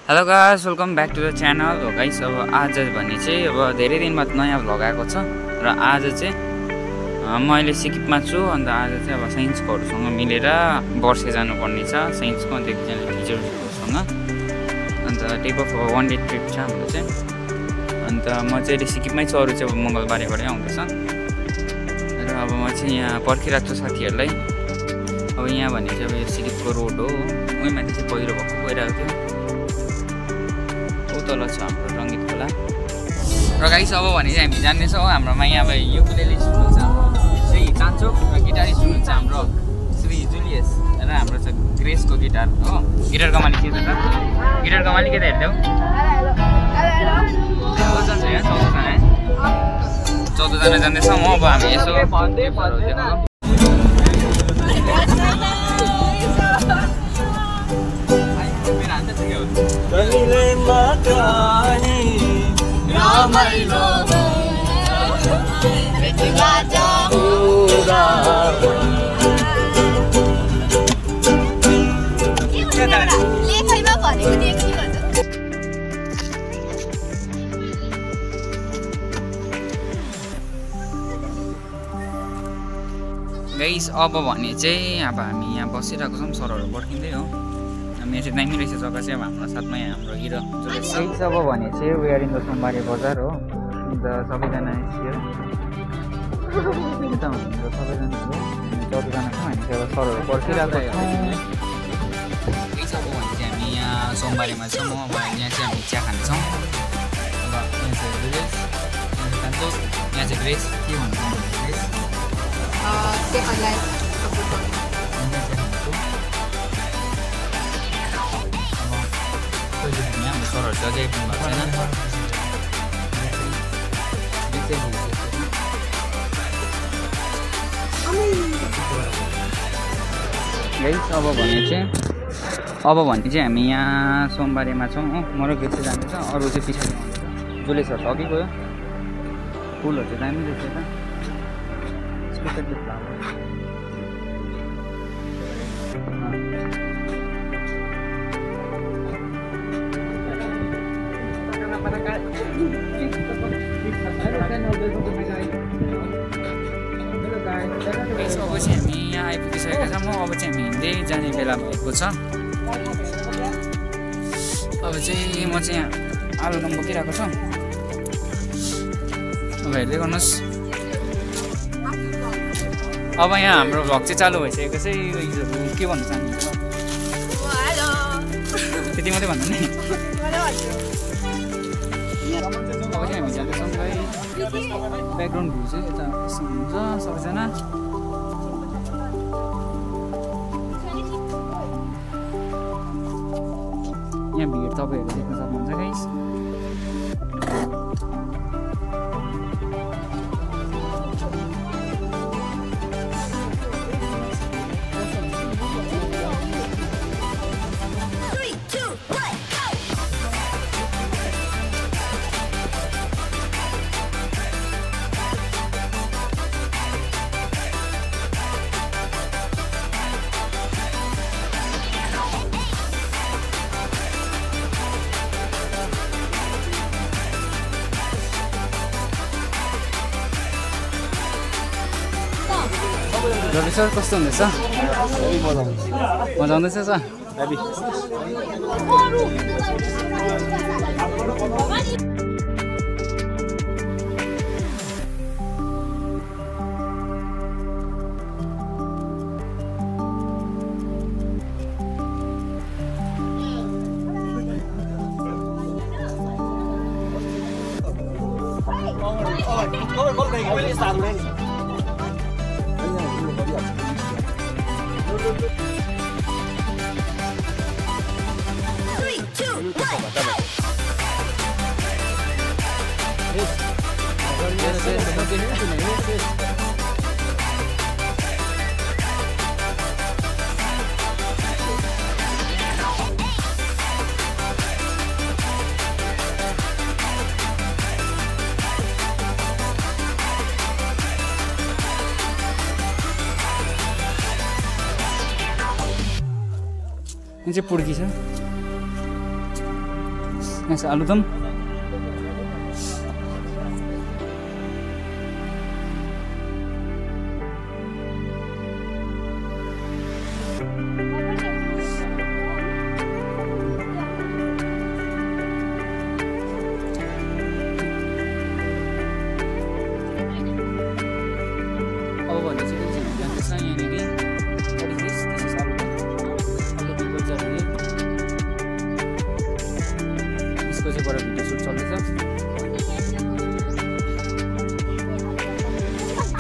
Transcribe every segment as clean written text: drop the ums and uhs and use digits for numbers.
Hello guys, welcome back to the channel हो guys. अब आज भने चाहिँ अब धेरै दिन बाद नयाँ भ्लग आएको छ र आज चाहिँ म अहिले सिक्किममा छु। अन्त आज चाहिँ अब साइन्सकोहरूसँग मिलेर वर्षे जानुपर्ने छ साइन्सको, अन्त एकजना टिचरहरूसँग। अन्त टेक अफ वन डे ट्रिप छ हाम्रो चाहिँ। अन्त म चाहिँ अहिले सिक्किममै छु, अरू चाहिँ अब मङ्गलबारेबाटै आउँदैछ। र अब म चाहिँ यहाँ पर्खिरहेको छु साथीहरूलाई। अब यहाँ भने चाहिँ अब यो सिक्किमको रोड हो, उही माथि चाहिँ पहिरो भएको गइरहेको थियो। तल छ हाम्रो रङ्गीत खोला। र गाइस अब भने चाहिँ हामी जान्दैछौँ हाम्रोमा यहाँ अब युकुलेलिस्ट हुनुहुन्छ श्री चान्चोक र गिटारिस्ट हुनुहुन्छ हाम्रो श्री जुलियस र हाम्रो छ ग्रेसको गिटार हो। गिटारको मालिक के त गिटारको मालिक के त हेर्दै हो। 14 जना जान्दैछौँ। अब हामी यसो गाइस अब भने चाहिँ अब हामी यहाँ बसिरहेको छौँ, सरहरू पर्खिँदै हो। मेरो चाहिँ दामी रहेछ जग्गा चाहिँ। अब हाम्रो साथमा यहाँ हाम्रो हिरो जुलियस छ। अब भने चाहिँ वेयर इन द सोमबारे बजार हो। अन्त सबैजना यस्तो यता हुनुहुन्छ सबैजना हो। 14 जना छौँ हामी चाहिँ। अब सरहरू पर्खिरहेको छौँ। अब भने चाहिँ हामी यहाँ सोमबारेमा छौँ। अब यहाँ चाहिँ हामी चिया खान्छौँ। अब यहाँ चाहिँ जुलियस, यहाँ चाहिँ ग्रेस। के भन्नु ग्रेस? हाम्रो सरहरू चाहिँ अझै आइपुग्नु भएको छैन। गाइस अब भने चाहिँ हामी यहाँ सोमबारेमा छौँ हो। म र ग्रेस जाँदैछ, अरू चाहिँ पछाडि आउँदैछ। जुलियसहरू त अघि गयो। फुलहरू चाहिँ दामी रहेछ त। अब चाहिँ हामी यहाँ आइपुगिसकेका छौँ। अब चाहिँ हामी हिँड्दै जाने बेला भएको छ। अब चाहिँ म चाहिँ यहाँ आलुदम बोकिरहेको छु। अब हेर्दै गर्नुहोस्। अब यहाँ हाम्रो भ्लग चाहिँ चालु भइसकेको चाहिँ के भन्नु चाहनुहुन्छ? त्यति मात्रै भन्नु नि। अब चाहिँ हामी जाँदैछौँ गाइस। ब्याकग्राउन्ड भ्यू चाहिँ यता यस्तो हुन्छ सबैजना। यहाँ भिड तपाईँहरू देख्न सक्नुहुन्छ गाइस। रवि सर कस्तो हुँदैछ? मजा आउँदैछ सर? यो चाहिँ पुड्की छ। यहाँ चाहिँ आलुदम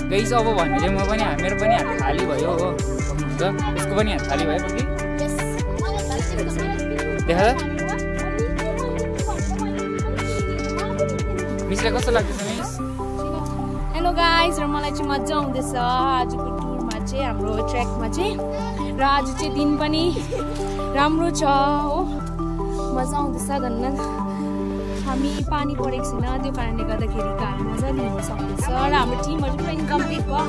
गाइस अब भन्ने चाहिँ म पनि मेरो पनि हात खाली भयो हो सक्नुहुन्छ यसको पनि हात खाली भयो कि देखा मिसले कस्तो लाग्दैछ मिस हेलो गाइस र मलाई चाहिँ मजा आउँदैछ आजको टुरमा चाहिँ हाम्रो ट्र्याकमा चाहिँ र आज चाहिँ दिन पनि राम्रो छ हो मजा आउँदैछ धन्न हामी पानी परेको छैन त्यो कारणले गर्दाखेरि हामी मजाले हिँड्न सक्दैछ र हाम्रो टिमहरू पुरा इन्कम्प्लिट भयो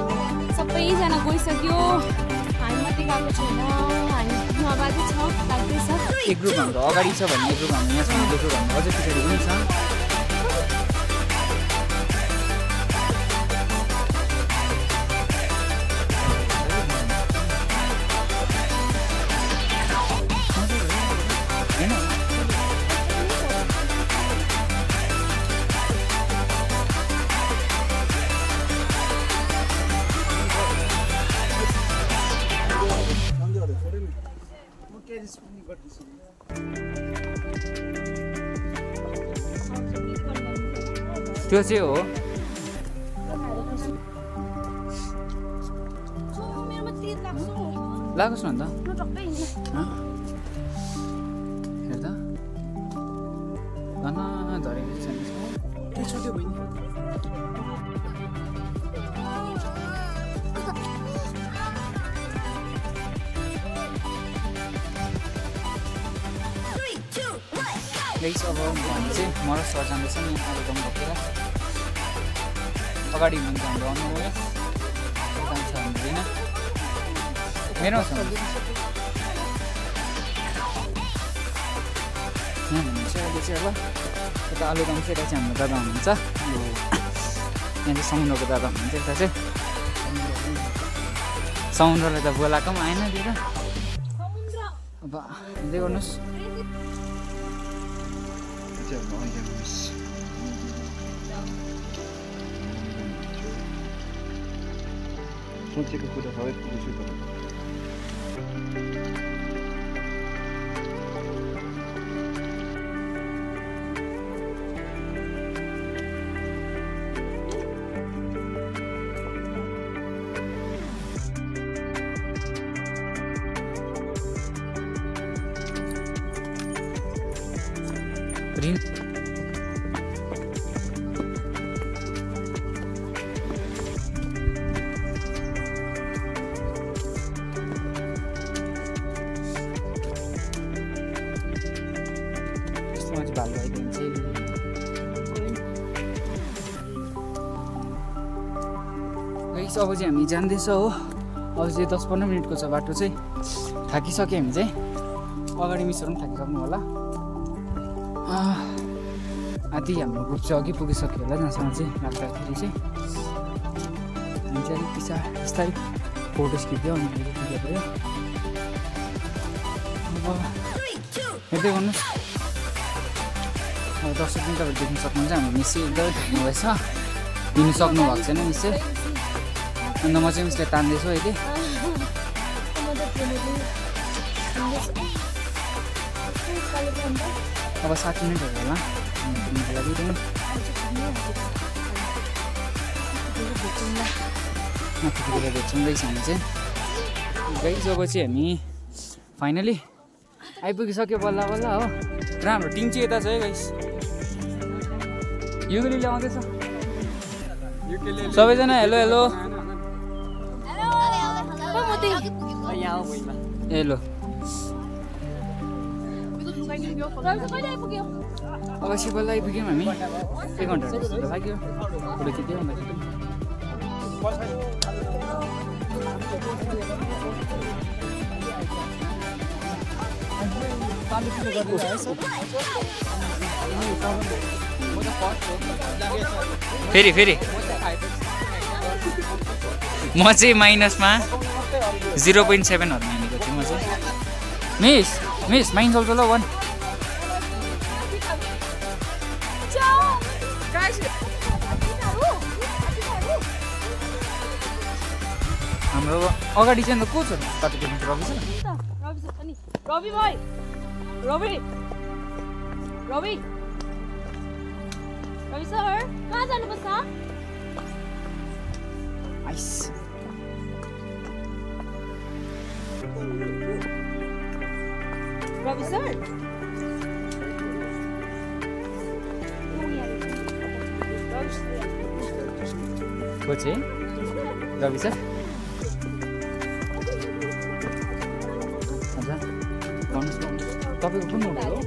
सबैजना गइसक्यो हामी मात्रै गएको छैन हामी नबादै छ लाग्दैछ एक ग्रुप हाम्रो अगाडि छ भन्ने एक ग्रुप हाम्रो यहाँसम्म देख्यो भने अझै पछाडि पनि छ त्यो चाहिँ हो लाग्नुहोस् न अन्त हेर्दा झरेको गाइस अब भने चाहिँ म र सर जाँदैछ नि आलुदम बोकेर अगाडि हुनुहुन्छ हाम्रो अनुमोल जान्छ हुँदैन मेरो छ यहाँ हुनुहुन्छ अहिले चाहिँ अब यता आलुदम चाहिँ यता चाहिँ हाम्रो दादा हुनुहुन्छ यहाँ चाहिँ समुद्रको दादा हुनुहुन्छ यता चाहिँ समुद्रले त बोलाएको पनि आएन दिएर अब हिँड्दै गर्नुहोस् सोचेको कुरा सबै पुग्छु त रिल अब चाहिँ हामी जाँदैछ हो अब चाहिँ 10-15 मिनटको छ बाटो चाहिँ थाकिसक्यो हामी चाहिँ अगाडि मिसहरू पनि थाकिसक्नु होला आधी हाम्रो ग्रुप चाहिँ अघि पुगिसक्यो होला जहाँसम्म चाहिँ लाग्दाखेरि चाहिँ हामी चाहिँ अलिक पछाडि बिस्तारै फोटोस खिच्यो अनि पुग्यो पऱ्यो अब हेर्दै गर्नुहोस् अब दर्शक पनि तपाईँहरू देख्न सक्नुहुन्छ हाम्रो मिस चाहिँ एकदमै थाक्नु भएछ दिनु सक्नु भएको छैन मिस चाहिँ अन्त म चाहिँ मिसलाई तान्दैछु अहिले अब 7 मिनटहरू होला माथितिर भेट्छौँ गाइस हामी चाहिँ गाइस अब चाहिँ हामी फाइनली आइपुगिसक्यो बल्ल बल्ल हो र हाम्रो टिम चाहिँ यता छ है गाइस युकेलीले आउँदैछ सबैजना हेलो हेलो हेलो अब सिपल्ला आइपुग्यौँ हामी 1 घन्टा जस्तो लाग्यो फोटो खिच्यो फेरि फेरि म चाहिँ माइनसमा 0.7 हानेको थिएँ म चाहिँ मिस माइन चल्छ ल 1 हाम्रो अगाडि चाहिँ को छ तपाईको रवि छ अनि रवि भाइ रवि सर कहाँ जानुपर्छ आइस रवि सर को चाहिँ रवि सर तपाईँको कुन मोडल हो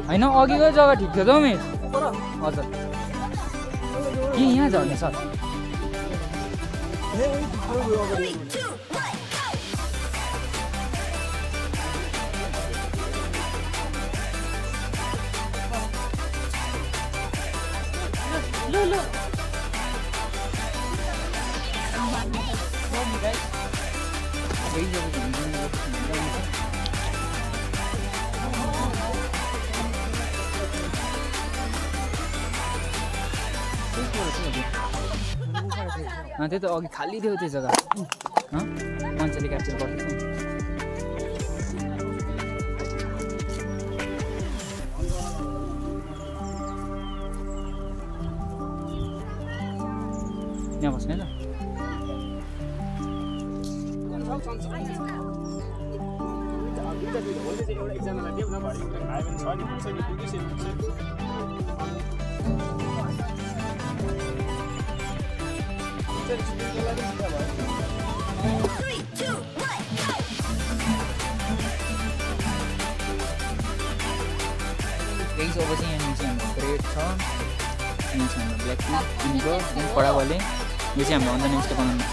होइन अघिको जग्गा ठिक थियो त मिस हजुर कि यहाँ झर्ने सर त्यही त अघि खाली थियो त्यो जग्गा मान्छेले क्याप्चर गर्दैछ यहाँ बस्ने ल Guys, over here यहाँ चाहिँ हाम्रो ग्रेड छ यहाँ छ हाम्रो ब्ल्याक टी इन्डो देन पडावाले यो चाहिँ हाम्रो अन्डर नेक्स्ट बनाउनु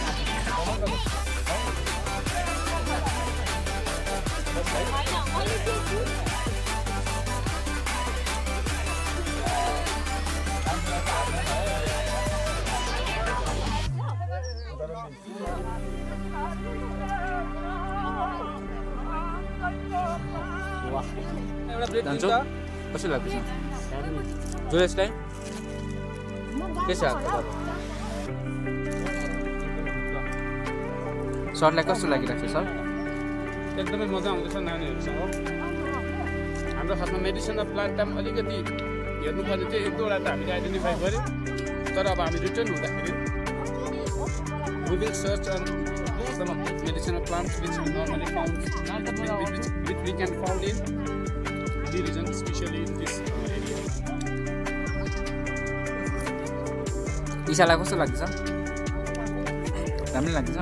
जान्छौ कस्तो लाग्दैछ जुलेसलाई के छ सरलाई कस्तो लागिरहेको छ सर एकदमै मजा आउँदैछ नानीहरूसँग हाम्रो खासमा मेडिसिनल प्लान्ट पनि अलिकति हेर्नुपर्ने थियो एक दुईवटा त हामीले आइडेन्टिफाई गऱ्यौँ तर अब हामी रिटर्न हुँदाखेरि we will search on some of the medicinal plants which we normally found which we can found in the region, especially in this area. इसालाई कस्तो लाग्दैछ राम्रो लाग्दैछ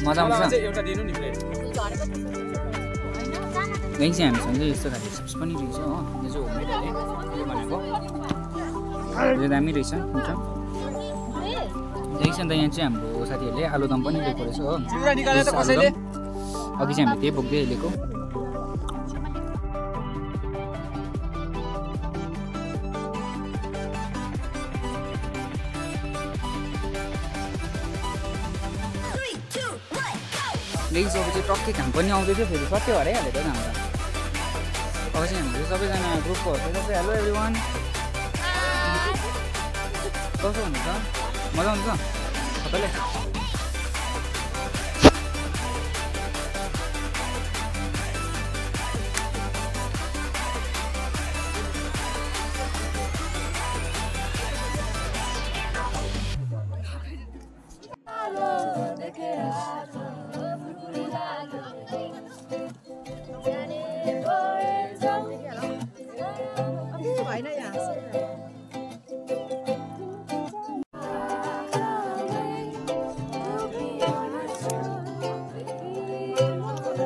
मजा आउँछ एउटा दिनु नि प्लेट यही चाहिँ हामीसँग यस्तो खाले चिप्स पनि रहेछ हो यो चाहिँ होममेडले यो भनेको यो दामी रहेछ हुन्छ देखिन्छ त यहाँ चाहिँ हाम्रो साथीहरूले आलुदम पनि ल्याएको रहेछ हो अघि चाहिँ हामी त्यही बोक्दै ल्याएको देखिन्छ अब चाहिँ टक्कै घाम पनि आउँदै थियो फेरि सत्य हराइहालेको त हाम्रो अब चाहिँ हाम्रो सबैजना ग्रुपको सबै हेलो एभ्रिवान कस्तो हुनुहुन्छ मजा आउँछ सबैले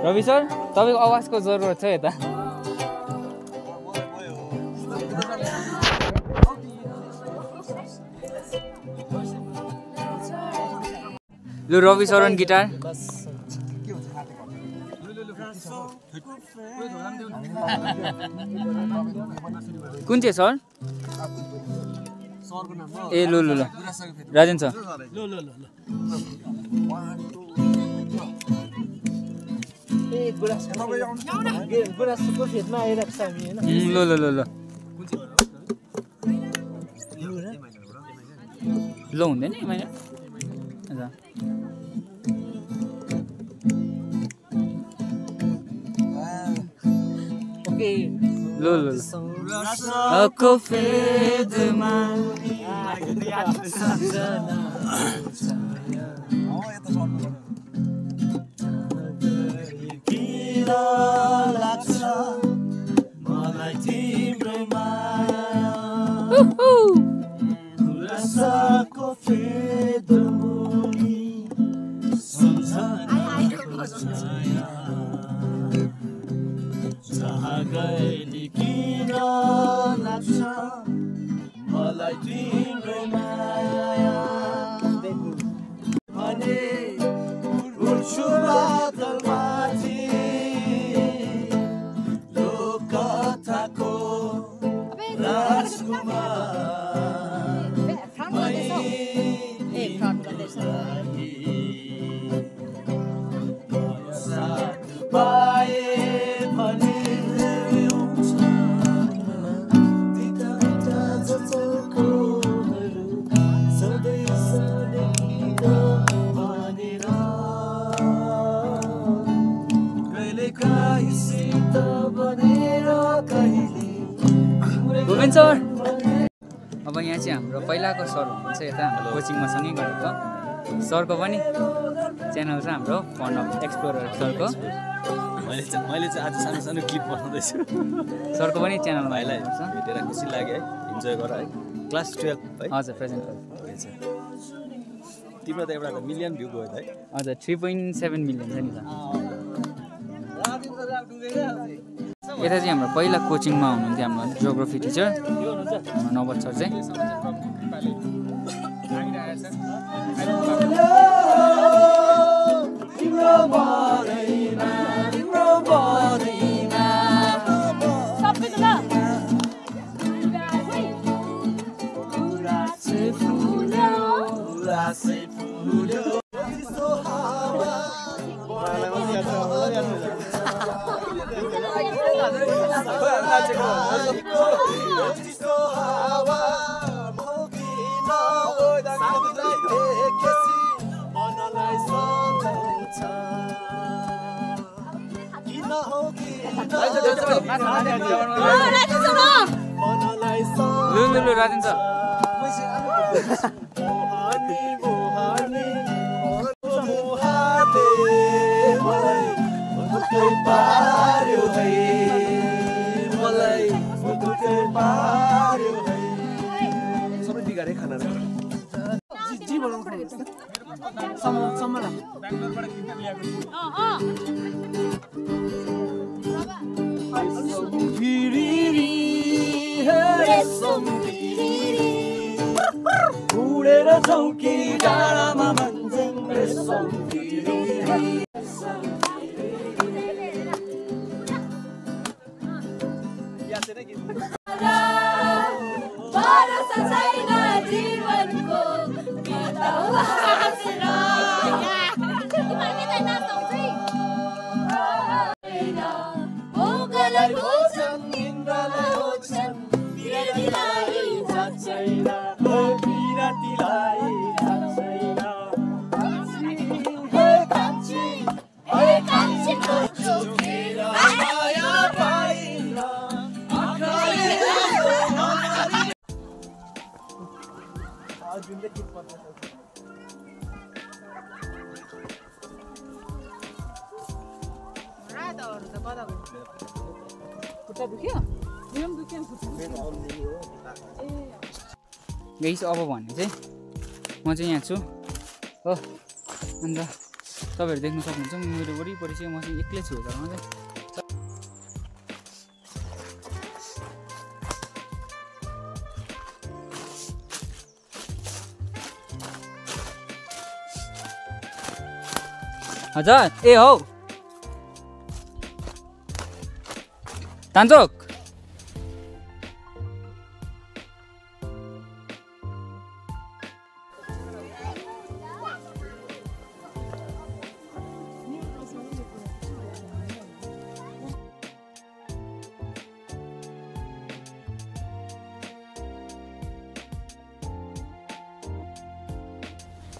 रवि सर तपाईँको आवाजको जरुरत छ यता लु रवि सरन गिटार कुन चाहिँ सर ए लु लु ल राजेन सर लु लु लु ल लो हुँदैन मैले लो लो को फेदमा मलाई तिम्रो माया रसको फेदमुनि सम्झनाको छाया जहाँ गएली किन लाग्छ मलाई तिम्रो माया भने उड्छु बादलमाथि लोककथाको राजकुमार गोविन्द सर अब यहाँ चाहिँ हाम्रो पहिलाको सर हुनुहुन्छ यता हाम्रो कोचिङमा सँगै गरेको सरको पनि च्यानल छ हाम्रो फन अफ एक्सप्लोरर सरको मैले चाहिँ आज सानो सानो क्लिप बनाउँदैछु सरको पनि च्यानल भाइलाई भेटेर खुसी लाग्यो है इन्जोय गर है क्लास 12 है हजुर प्रेजेन्ट तिम्रो त एउटा मिलियन भ्यू गयो है हजुर 3.7 मिलियन छ नि त यता चाहिँ हाम्रो पहिला कोचिङमा हुनुहुन्थ्यो हाम्रो जियोग्राफी टिचर नवद सर चाहिँ राजेन सर सबै बिगारे खाना उडेर चौकी डाँडामा भन्छन् गाइस अब भने चाहिँ म चाहिँ यहाँ छु हो अन्त तपाईहरु देख्न सक्नुहुन्छ मेरो वरिपरि चाहिँ म चाहिँ एक्लै छु घरमा चाहिँ हजुर ए हौ तान्चोक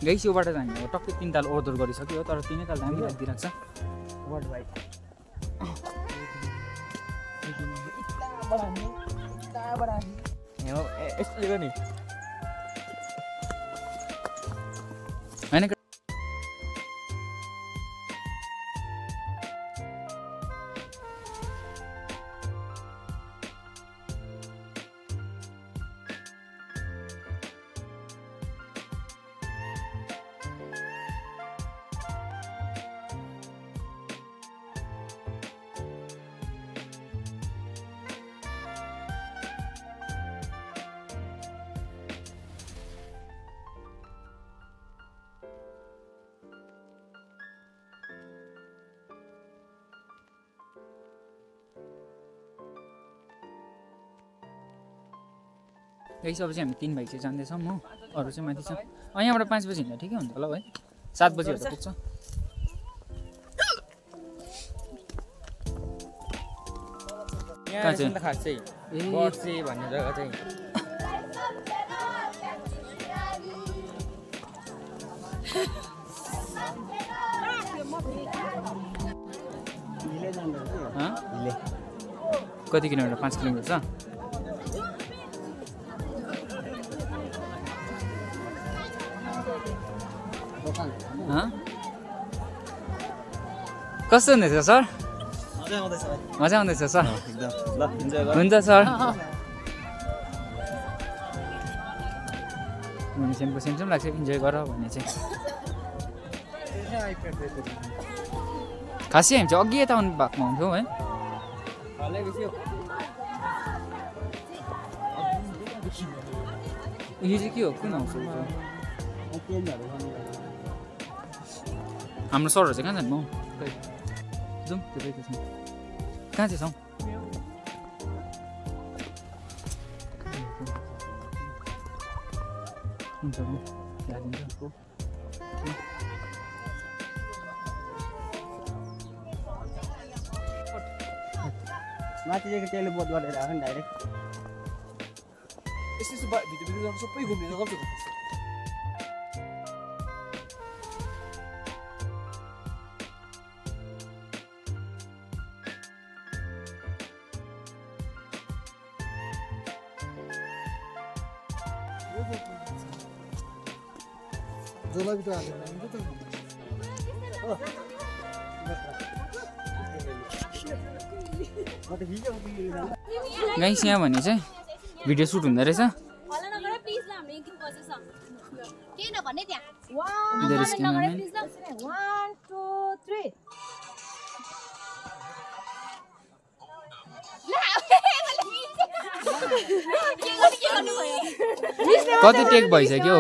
गाइस यो बाटो हामी टक्कै 3 ताल ओहोर दोहोर गरिसक्यो तर 3 ताल हामी राखिदिइराख्छ वर्ल्ड वाइड हैन गाइस अब चाहिँ हामी 3 भाइ चाहिँ जाँदैछौँ हो अरू चाहिँ माथि छ यहाँबाट 5 बजी हिँड्दा ठिकै हुन्छ होला है 7 बजी त पुग्छ यहाँ चाहिँ त खास चाहिँ बर्से भन्ने जग्गा चाहिँ कति किलोमिटर 5 किलोमिटर छ कस्तो हुँदैछ सर मजा आउँदैछ सर हुन्छ सर सेमको सेम लाग्छ इन्जोय गर भन्ने चाहिँ खासै हामी चाहिँ अघि यता आउनु भएको हुन्थ्यौँ है यो चाहिँ के हो कुन आउँछ हाम्रो सरहरू चाहिँ कहाँ जानु म जाउँ त्यो छ कहाँ चाहिँ छौँ हुन्छ माथि चाहिँ टेलिपोर्ट गरेर राख नि डाइरेक्ट यस्तो भिडियो सबै घुम्ने जग्गा छ गाइस यहाँ भने चाहिँ भिडियो सुट हुँदो रहेछ कति टेक भइसक्यो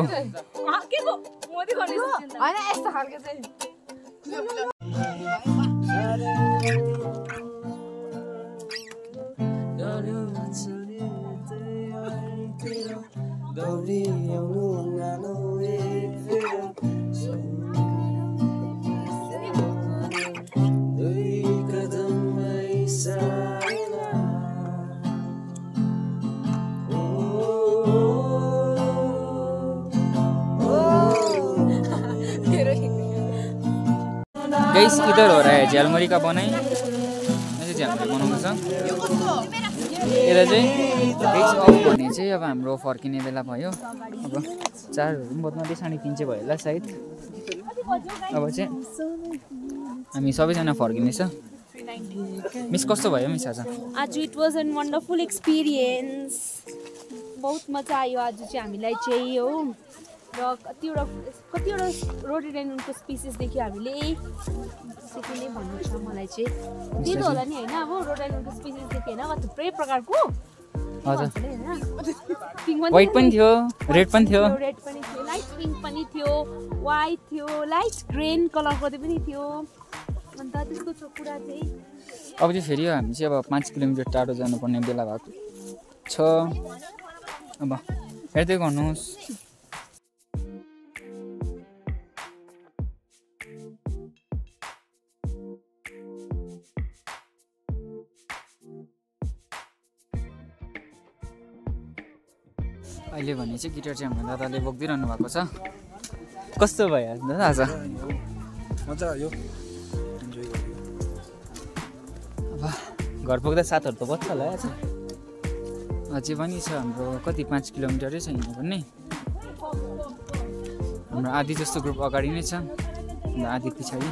गाइस इधर हो रहा है झालमुरी का बनाई ऐसे झालमुरी बनाउँछ यता चाहिँ गाइस अब भने चाहिँ अब हाम्रो फर्किने बेला भयो अब 4 बज्दै 3:30 चाहिँ भयो होला सायद अब चाहिँ हामी सबैजना फर्किनेछ मिस कस्तो भयो मिस आज it was an wonderful experience बहुत मजा आयो आज चाहिँ हामीलाई चाहिँ हो र कतिवटा रोडोडेन्ड्रनको स्पिसिसदेखि हामीले त्यति नै भन्नु छ मलाई चाहिँ त्यही त होला नि होइन अब रोडोडेन्ड्रनको स्पिसिसदेखि होइन अब थुप्रै प्रकारको व्हाइट पनि थियो रेड पनि थियो लाइट पिङ्क पनि थियो व्हाइट थियो लाइट ग्रीन कलरको पनि थियो अन्त त्यस्तो छ कुरा चाहिँ अब चाहिँ फेरि हामी चाहिँ अब 5 किलोमिटर टाढो जानुपर्ने बेला भएको छ अब हेर्दै गर्नुहोस् अहिले भने चाहिँ गिटार चाहिँ हाम्रो दादाले बोक्दिरहनु भएको छ कस्तो भयो दादा आज मजा आयो इन्जोय गर्यो अब घर पुग्दा साथहरू त बच्छ होला आज अझै पनि छ हाम्रो कति 5 किलोमिटरै छ हिँड्नुपर्ने हाम्रो आधी जस्तो ग्रुप अगाडि नै छ अन्त आधी पछाडि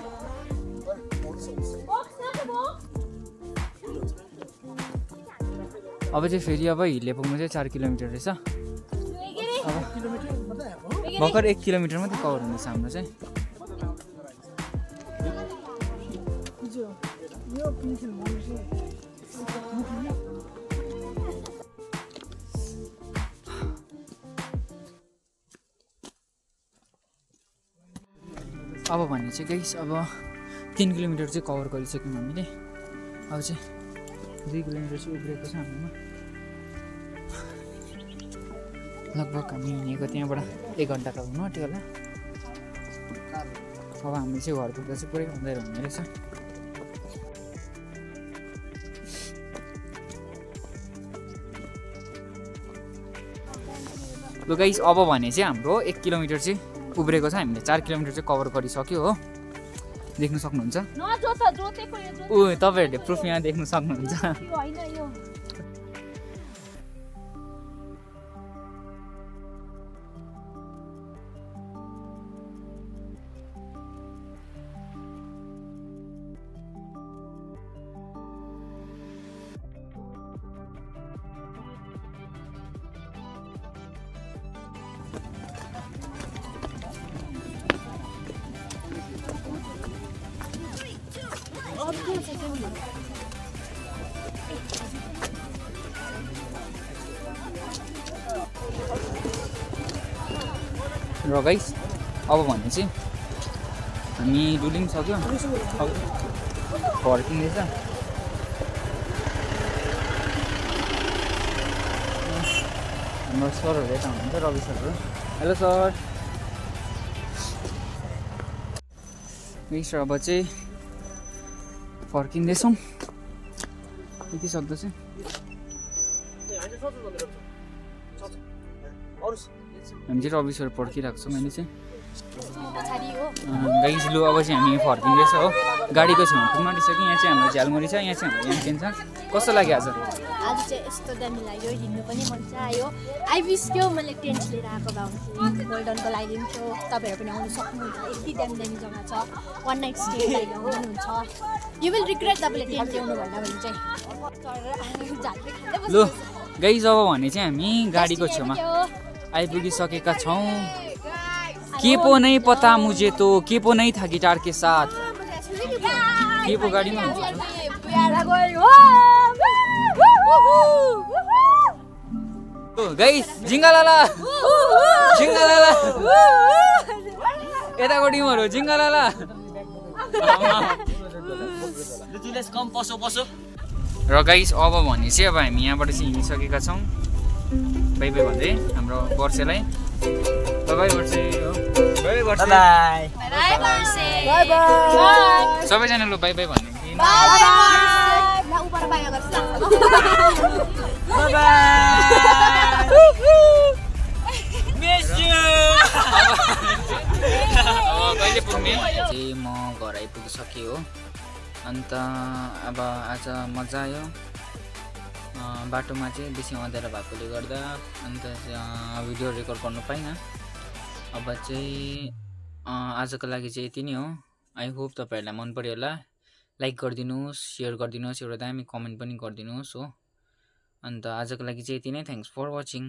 अब चाहिँ फेरि अब हिल्ले पुग्नु चाहिँ 4 किलोमिटर रहेछ भर्खर 1 किलोमिटर मात्रै कभर हुँदैछ हाम्रो चाहिँ अब भने चाहिँ गाइस अब 3 किलोमिटर चाहिँ कभर गरिसक्यौँ हामीले अब चाहिँ 2 किलोमिटर चाहिँ उब्रेको छ हाम्रोमा लगभग हामी हिँडेको त्यहाँबाट 1 घन्टा त हुनु आँट्यो होला अब हामी चाहिँ घर पुग्दा चाहिँ पुरै अँध्यारो हुने रहेछ ल गाइस अब भने चाहिँ हाम्रो 1 किलोमिटर चाहिँ उब्रेको छ हामीले 4 किलोमिटर चाहिँ कभर गरिसक्यो हो देख्न सक्नुहुन्छ ऊ तपाईँहरूले प्रुफ यहाँ देख्न सक्नुहुन्छ र गाइस अब भने चाहिँ हामी डुलिङ सक्यो अब फर्किँदैछ हाम्रो सरहरू यता हुनुहुन्छ रवि सरहरू हेलो सर अब चाहिँ फर्किँदैछौँ यति सक्दो चाहिँ हामी चाहिँ रवि सर पर्खिरहेको छौँ मैले चाहिँ गाइस लु अब चाहिँ हामी फर्किँदैछ हो गाडीको छेउमा पुग्न आँटिसक्यो यहाँ चाहिँ हाम्रो झ्यालमुरी छ यहाँ चाहिँ हाम्रो यामकेन छ कस्तो लाग्यो आज चाहिँ यस्तो दामी लाग्यो हिँड्नु पनि मजा आयो आइबिस थियो मैले टेन्ट लिएर आएको भए गोल्डनको लागि पनि थियो तपाईँहरू पनि आउनु सक्नुहुन्छ यति दामी दामी जग्गा छ 1 नाइट स्टे गरेर आउनुहुन्छ यु विल रिग्रेट तपाईँले टेन्ट ल्याउनु भन्दा भने चाहिँ लु गाइस अब भने चाहिँ हामी गाडीको छेउमा आइपुगिसकेका छौँ के पो नै पता मुझे तो के पो नै था गिटार के साथ के पो गाडीमा हुन्छ गाइस जिङ्गालाला जिङ्गालाला यताको टिमहरू जिङ्गालाला र गाइस अब भने चाहिँ अब हामी यहाँबाट चाहिँ हिँडिसकेका छौँ बाई बाई भन्दै हाम्रो वर्षेलाई बाई वर्षे हो बाई वर्षे सबैजना लु बाई बाई भन्ने कहिले पुग्ने चाहिँ म घर आइपुगिसकेँ हो अन्त अब आज मजा आयो बाटोमा चाहिँ बेसी अँध्यारो भएकोले गर्दा अन्त भिडियो रेकर्ड गर्नु पाइनँ अब चाहिँ आजको लागि चाहिँ यति नै हो आई होप तपाईँहरूलाई मन पर्यो होला लाइक गरिदिनुहोस् सेयर गरिदिनुहोस् एउटा दामी कमेन्ट पनि गरिदिनुहोस् हो अन्त आजको लागि चाहिँ यति नै थ्याङ्क्स फर वाचिङ